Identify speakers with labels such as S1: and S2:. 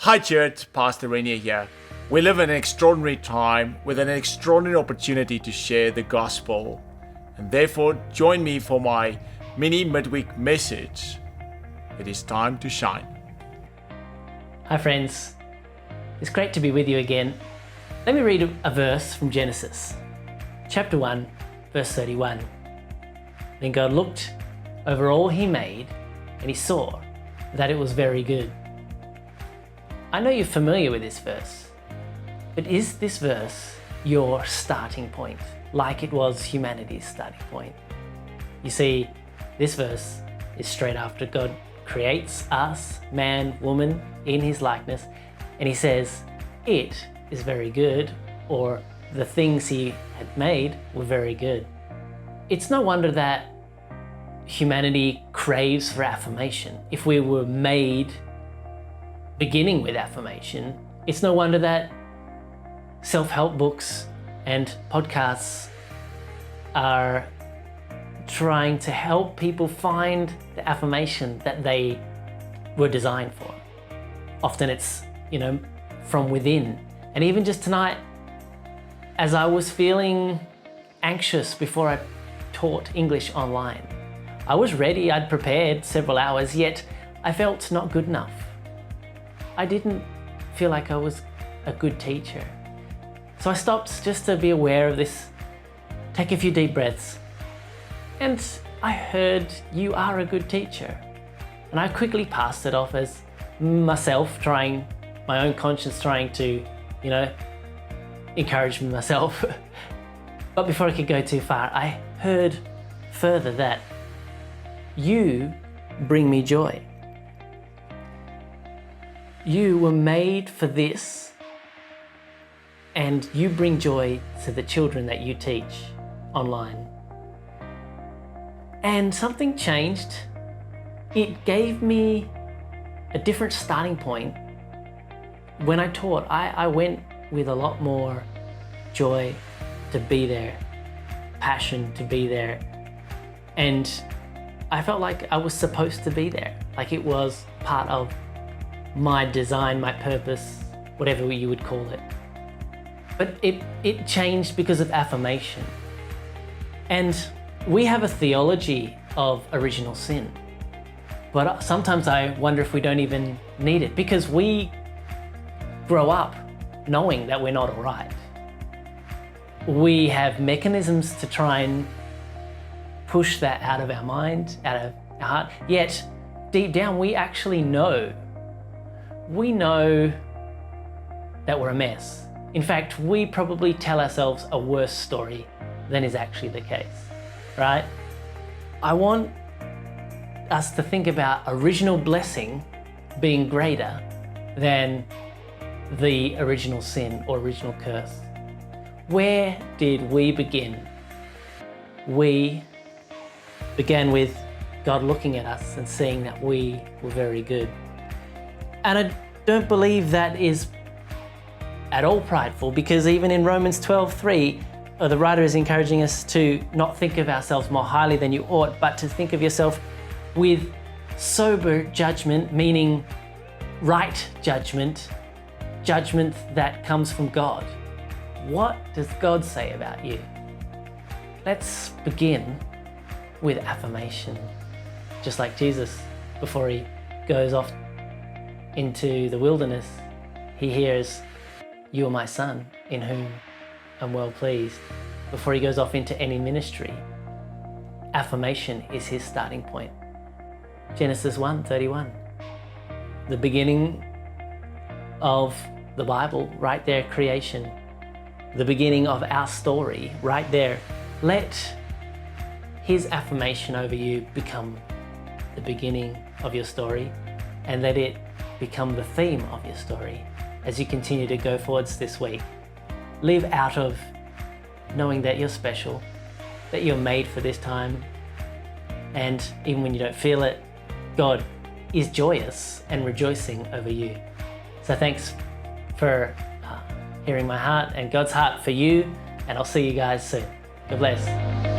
S1: Hi church, Pastor Rainier here. We live in an extraordinary time with an extraordinary opportunity to share the gospel. And therefore, join me for my mini midweek message. It is time to shine.
S2: Hi friends, it's great to be with you again. Let me read a verse from Genesis, chapter 1, verse 31. Then God looked over all he made, and he saw that it was very good. I know you're familiar with this verse, but is this verse your starting point, like it was humanity's starting point? You see, this verse is straight after God creates us, man, woman, in his likeness, and he says, it is very good, or the things he had made were very good. It's no wonder that humanity craves for affirmation. If we were made beginning with affirmation, it's no wonder that self-help books and podcasts are trying to help people find the affirmation that they were designed for. Often it's, from within. And even just tonight, as I was feeling anxious before I taught English online, I was ready, I'd prepared several hours, yet I felt not good enough. I didn't feel like I was a good teacher. So I stopped just to be aware of this, take a few deep breaths, and I heard, you are a good teacher. And I quickly passed it off as myself trying, my own conscience trying to, encourage myself. But before I could go too far, I heard further that you bring me joy. You were made for this, and you bring joy to the children that you teach online. And something changed. It gave me a different starting point. When I taught, I went with a lot more joy to be there, passion to be there, and I felt like I was supposed to be there, like it was part of my design, my purpose, whatever you would call it. But it changed because of affirmation. And we have a theology of original sin, but sometimes I wonder if we don't even need it, because we grow up knowing that we're not all right. We have mechanisms to try and push that out of our mind, out of our heart, yet deep down we actually know. We know that we're a mess. In fact, we probably tell ourselves a worse story than is actually the case, right? I want us to think about original blessing being greater than the original sin or original curse. Where did we begin? We began with God looking at us and seeing that we were very good. And I don't believe that is at all prideful, because even in Romans 12:3, the writer is encouraging us to not think of ourselves more highly than you ought, but to think of yourself with sober judgment, meaning right judgment, judgment that comes from God. What does God say about you? Let's begin with affirmation. Just like Jesus, before he goes off into the wilderness, he hears, you are my son, in whom I'm well pleased. Before he goes off into any ministry, affirmation is his starting point. Genesis 1:31, the beginning of the Bible, right there, creation, the beginning of our story, right there. Let his affirmation over you become the beginning of your story, and let it become the theme of your story as you continue to go forwards this week. Live out of knowing that you're special, that you're made for this time, and even when you don't feel it, God is joyous and rejoicing over you. So thanks for hearing my heart and God's heart for you, and I'll see you guys soon. God bless.